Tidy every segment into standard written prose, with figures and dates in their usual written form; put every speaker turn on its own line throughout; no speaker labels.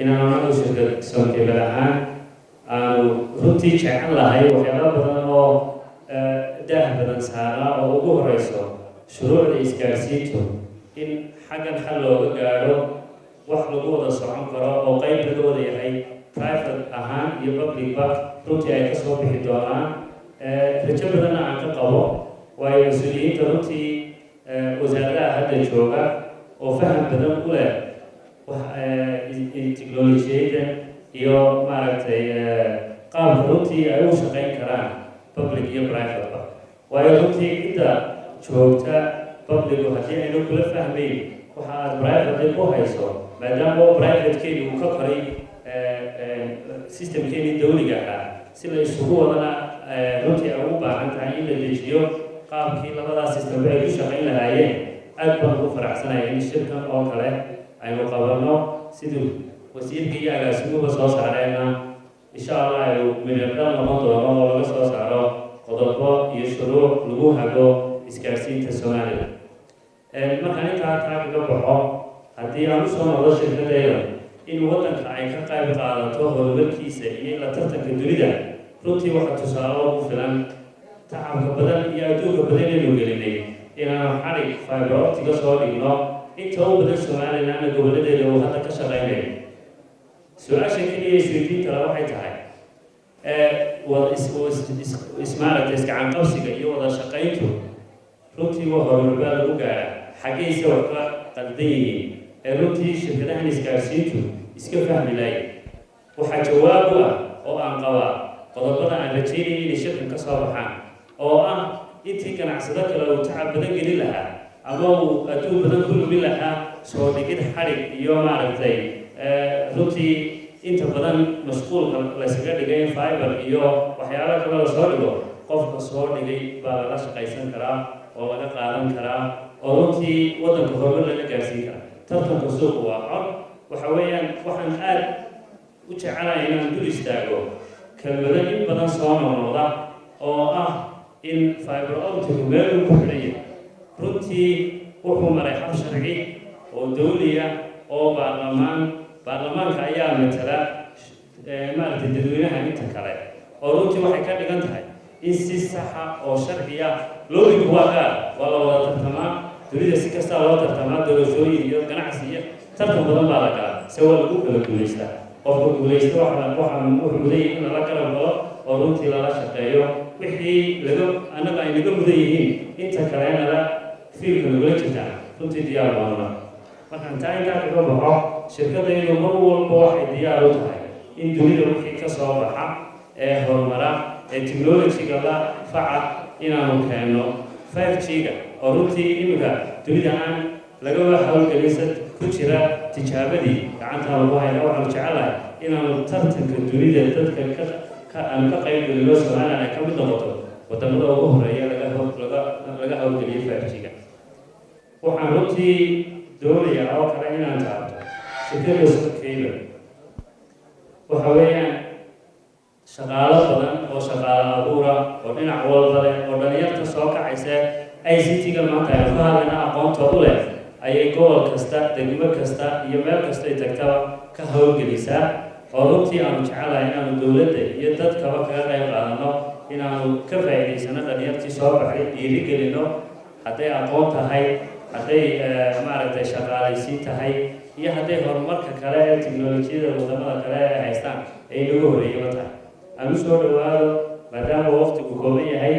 inaanu anagu shirkad Somcable ahaan aanu runtii jecel lahay waxyaalo badan oo daah badan saara oo ugu horeyso shuruucda isgaarsiintu in xaggan xal looga gaadho wax lagu wada socon karo oo qayb laga wada yahay private ahaan iyo publicba runtii ay kasoo bixi doonaan rajo badanna aan ka qabo waayo mas-uuliyiinta runtii wasaaradaha hadda jooga oo faham badan u leh teknolojiyadda iyo maaragtay qaabka runtii ay u shaqayn karaan public iyo private-ba waayo runtii cidda joogta publicu haddii aynu kula fahmayn waxa aad private ku hayso maadaama oo private-keeni uu ka koray systemkeeni dawliga ah si la isugu wadana runtii ay u baahan tahay in la dejiyo qaabkii labadaas system ay ku shaqayn lahaayeen aad baan ugu faraxsanaya in shirkan oo kale aynu qabanno siduu wasiirka iyo agaasimuhu soo saareenna insha allah ay midhadhan noqon doono oo laga soo saaro qodobo iyo shuruuc lagu hago isgaarsiinta Soomaaliya markaan intaa kaga baxo haddii aan u soo noqdo shirkadeeda in waddanka ay ka qayb qaadato horumarkiisa iyo la tartanka dunida runtii waxa tusaale ugu filan tacabka badan iyo adduunka badan inaynu gelinay inaanu xarig fiber optiga soo dhigno inta u badan Somaliland gobolladeeda uu hadda ka shaqeynay su-aasha keliya isweydiinta waxay tahay ismaaragta iskacan qabsiga iyo wada shaqayntu runtii waa horumarbaa lagu gaara xaggaysa wax ka qaldan yihiin runtii shirkadahan isgaarsiintu iska fahmi lahayn waxaa jawaab u ah oo aan qabaa qodobada aan rajaynayay inay shirkan ka soo baxaan oo ah intii ganacsado kale uu tacab badan gelin lahaa ama uu adduun badan ku lumin lahaa soo dhigid xarig iyo maaragtay runtii inta badan mashquulka laysaga dhigay fiber iyo waxyaalo kale la soo dhigo qofka soo dhigay baa lala shaqaysan karaa oo laga qaadan karaa oo runtii waddanka horumar laga gaarsiin karaa tartanka suuqa waa cod waxa weeyaan waxaan aad u jecelahay inaan dul istaago kelmado in badan soo noqnoqda oo ah in fiber optigu meel uu ku xidhan yahay runtii wuxuu maray xab sharci oo dawliya oo baarlamaanka ayaa matala maaragtay dadweynaha inta kale oo runtii waxay ka dhigan tahay in si saxa oo sharciya looginku waa gaar waa la wada tartamaa dunida si kastaa loo tartamaa doorashooyin iyo ganacsi iyo tartan badan baa la galaa se waa lagu kala guulaystaa qofka guulaysta waxaan wuxuu mudan in lala garab galo oo runtii lala shaqeeyo wixii annaga ay naga mudan yihiin inta kalena la fiilka nagula jirtaan runtii diyaar baanuna markaan taa intaa kaga baxo shirkadaydu mar walba waxay diyaar u tahay in dunida wixii ka soo baxa ee horumara ee technology-ga la faca inaanu keenno 5G-ga oo runtii imika dunida aan laga hawlgelinsa ku jira tijaabadii gacanta lagu hayna waxaanu jecelahay inaanu tartanka dunida dadka aan ka qayb gelino Soomaaliland ay ka mid noqoto wadamada ugu horeeya laga hawlgeliyo 5G-ga waxaan runtii doonayaa oo kale inaan taabto shirkadda Somcable waxa weeyaan shaqaalo badan oo shaqaalo abuura oo dhinac walba leh oo dhalinyarta soo kacaysa ICT-ga maanta aynu ka hadlayna aqoontoodu leh ayay gobol kasta degmo kasta iyo meel kasta ay tagtaba ka hawlgelisaa oo runtii aanu jecelahay inaanu dowladda iyo dadkaba kaga qayb qaadano inaanu ka faa'iidaysano dhalinyartii soo baxay dhiirigelino hadday aqoon tahay hadday maaragtay shaqaalaysiin tahay iyo hadday horumarka kale ee teknolojiyada wadamada kale ay haystaan ay nagu horeeyaba tahay aan u soo dhawaado maadaama waqtigu kooban yahay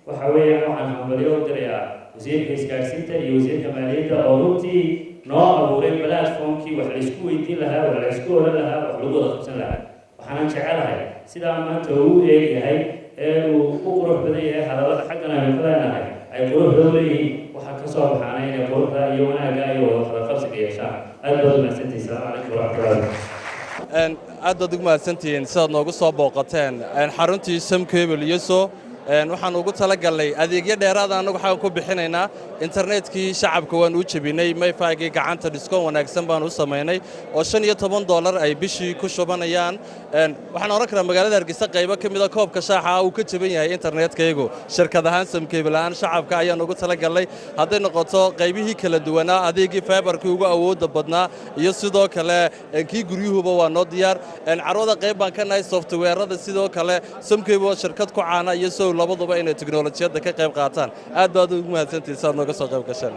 waxa weeyaan waxaan hambalyo u dirayaa wasiirka isgaarsiinta iyo wasiirka maaliyadda oo runtii noo abuuray platformkii wax la isku weydiin lahaa wax la isku oran lahaa wax lagu wada qabsan lahaa waxaanan jecelahay sidaa maanta uu eegyahay ee uu u qurux badan yahay hadallada xaggan aynu ka leenahay ay quruxda u leeyihiin waxaa ka soo baxaana inay quruxda iyo wanaagga iyo wada qadaqabsiga yeeshaan aad baad umahadsantihiin salaamu calaykum waraxmatullahi
aad baad ugu mahadsantihiin sidaad noogu soo booqateen xaruntii Somcable iyo soo waxaan ugu talagalnay adeegyo dheeraad ah anagu waxaan ku bixinaynaa internetkii shacabka waan u jabinay mayfaagii gacanta diskoon wanaagsan baan u samaynay oo $15 ay bishii ku shubanayaan waxaan oran karaa magaalada Hargeysa qaybo kamid ah koobka shaaxa uu ka jaban yahay internetkaygu shirkad ahaan Samcable aan shacabka ayaan ugu talagalnay haday noqoto qaybihii kala duwanaa adeegii fiberkii ugu awoodda badnaa iyo sidoo kale kii guryuhuba waa noo diyaar carwada qayb baan ka nahay softwareada sidoo kale Samcable shirkad ku caana iyo soo labaduba inay tiknoolajiyada ka qayb qaataan aad baad ugu mahadsantihiin saad nooga soo qayb gashaan